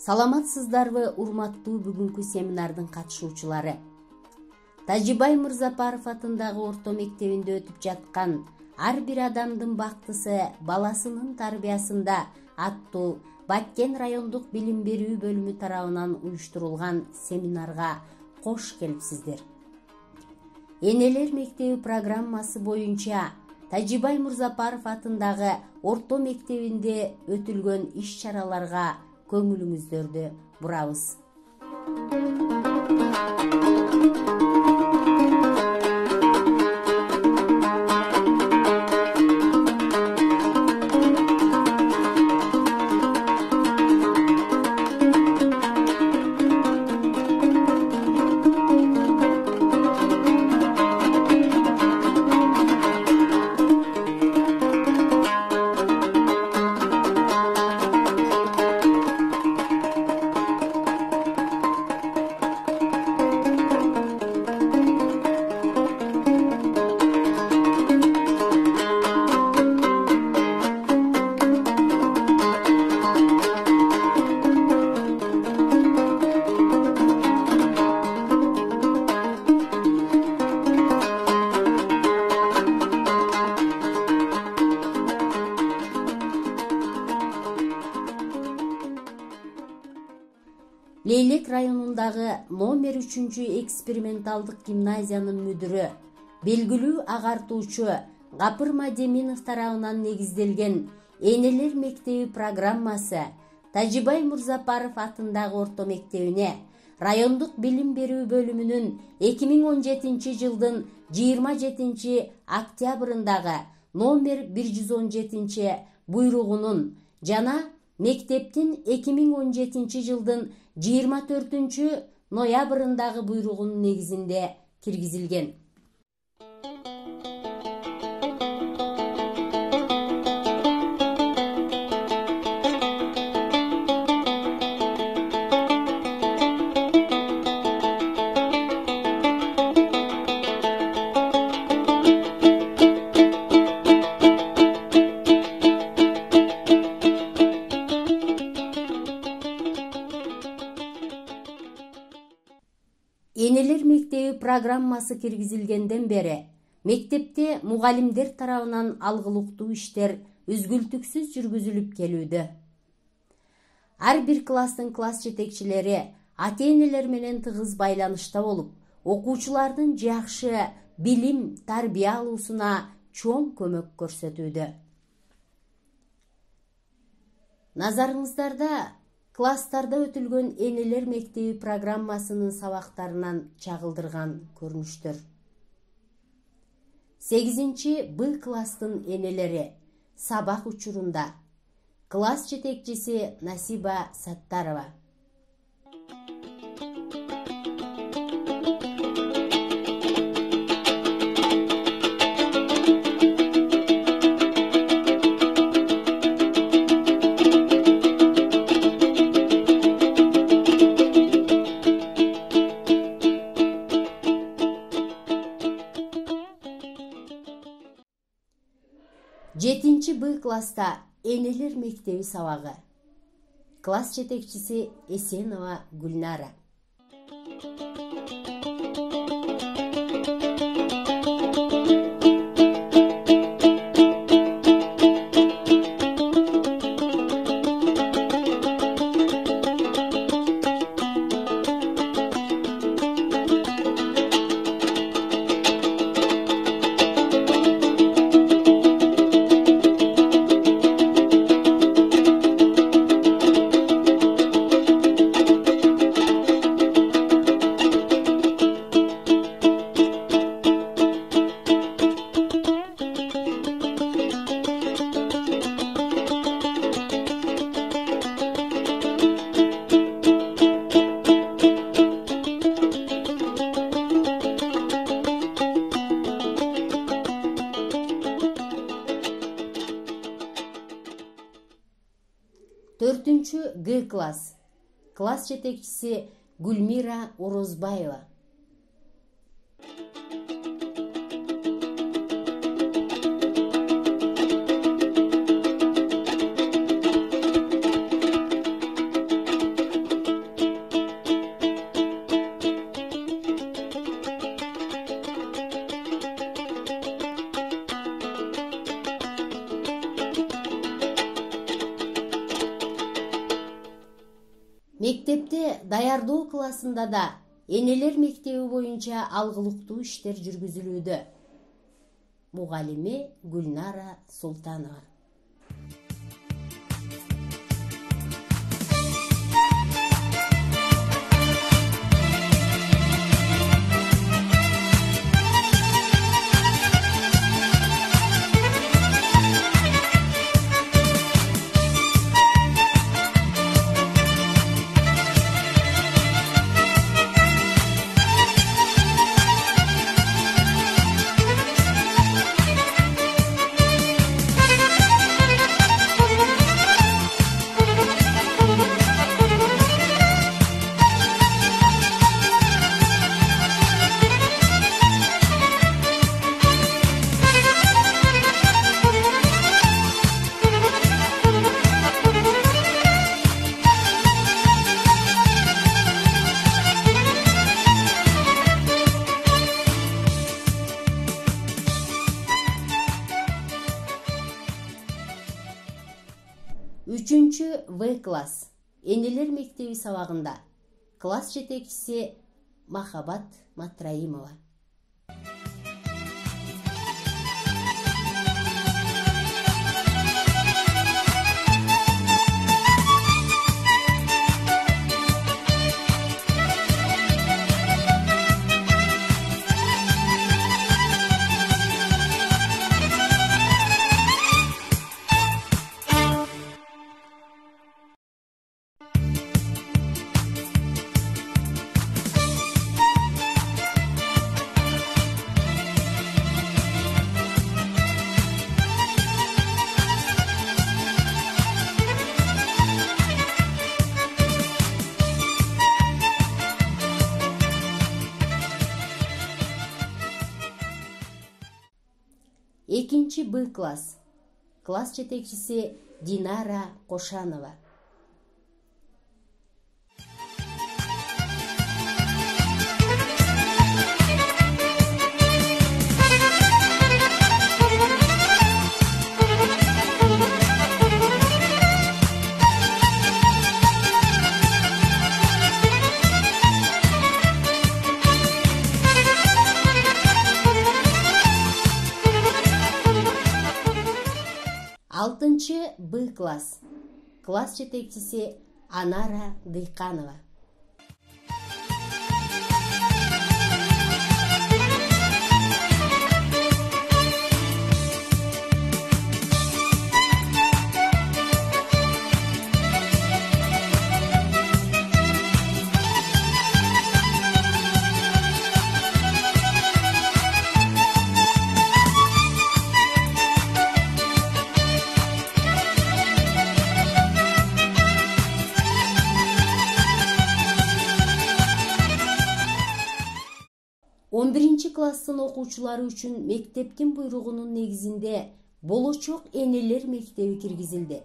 Саламатсыздарбы, урматтуу бүгүнкү семинардын катышуучулары. Тажибай Мырзапаров атындагы орто мектебинде өтүп жаткан ар бир адамдын бактысы баласынын тарбиясында аттуу Баткен райондук билим берүү бөлүмү тарабынан уюштурулган семинарга кош келипсиздер. Энелер мектеби программасы боюнча Тажибай Мырзапаров атындагы орто мектебинде өтүлгөн иш-чараларга көңүлүңүздөрдү бурабыз. Лейлек районундагы номер 3 эксперименталдык гимназиянын мүдүрү, белгилүү агартуучу Гапыр Мадеминов тарабынан негизделген Энелер мектеби программасы Тажибай Мырзапаров атындагы орто мектебине райондук билим берүү бөлүмүнүн 2017 жылдын 27 октябрындагы номер 117 буйругунун жана мектептин 2017 жылдын 24 ноябрындагы буйругунун негизинде киргизилген. Энелер мектеби программасы киргизилгенден бери мектепте мугалимдер тарабынан алгылыктуу иштер үзгүлтүксүз жүргүзүлүп келүүдө. Ар бир класстын класс жетекчилери ата-энелер менен тыгыз байланышта болуп, окуучулардын жакшы билим, тарбия алуусуна чоң көмөк көрсөтүүдө. Назарыңыздарда класстарда өтүлгөн Энелер мектеби программасынын сабактарынан чагылдырган көрүнүштөр. 8 Б класстын энелери сабак учурунда класс жетекчиси Насиба Саттарова. Б класста Энелер мектеби сабагы. Класс жетекчиси Эсенова Гүлнара. Г класс. Класс жетекчиси Гүлмира Орозбаева. Мектепте даярдоо классында да энелер мектеби боюнча алгылыктуу иштер жүргүзүлүүдө. Мугалими Гүлнара Султанова. Үчүнчү В класс. Энелер мектеби сабагында. Класс жетекчиси Махабат Матраимова. Экинчи Б класс. Класс жетекчиси Динара Кошанова. Алтынчы Б класс. Класс жетекчиси Анара Дыйканова. Он биринчи класстын окуучулары үчүн мектептин буйругунун негизинде болочок энелер мектеби киргизилди.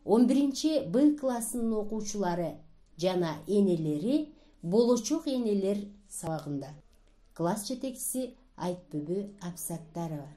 11 Б классынын окуучулары жана энелери болочок энелер сабагында. Класс жетекчиси Айтбүбү Апсаттарова.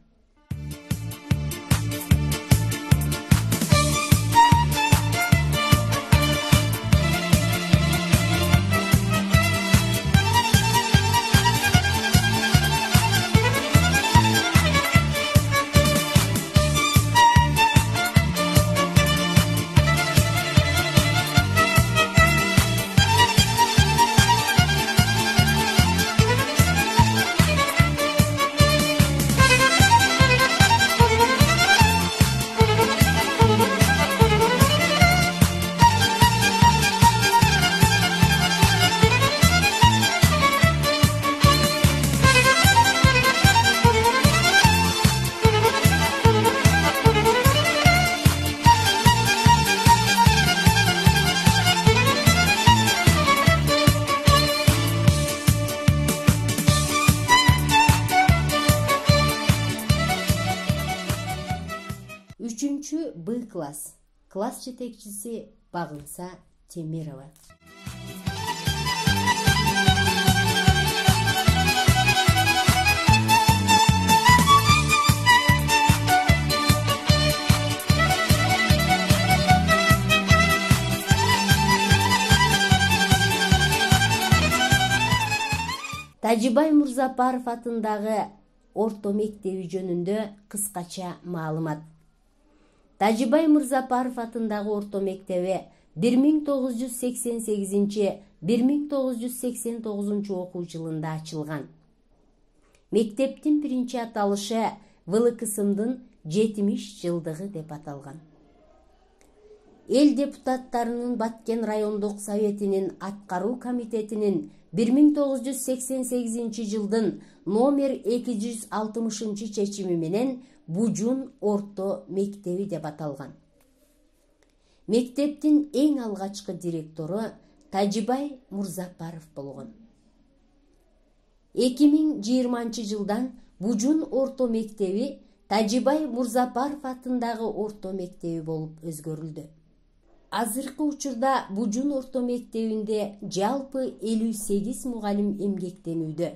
Үчүнчү Б класс. Класс жетекчиси Багынса Темирова. Тажибай Мурзапаров атындагы орто мектеби жөнүндө кыскача маалымат. Тажибай Мурзапаров атындагы орто мектеби 1988-1989 окуу жылында ачылган. Мектептин биринчи аталышы ВЛКСМдын 70 жылдыгы деп аталган. Эл депутаттарынын Баткен райондук советинин аткаруу комитетинин 1988 жылдын номер 260 чечими менен Бужун орто мектеби деп аталган. Мектептин эң алгачкы директору Тажибай Мурзапаров болгон. 2020 жылдан Бужун орто мектеби Тажибай Мурзапаров атындагы орто мектеби болуп өзгөрүлдү. Азыркы учурда Бужун орто мектебинде жалпы 58 мугалим эмгектенүүдө.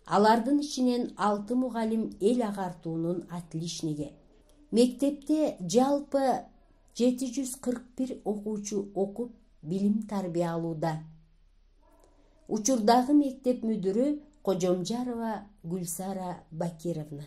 Алардын ичинен 6 мугалим эл агартуунун отличниги. Мектепте жалпы 741 окуучу окуп, билим тарбия алууда. Учурдагы мектеп мүдүрү Кожомжарова Гүлсара Бакировна.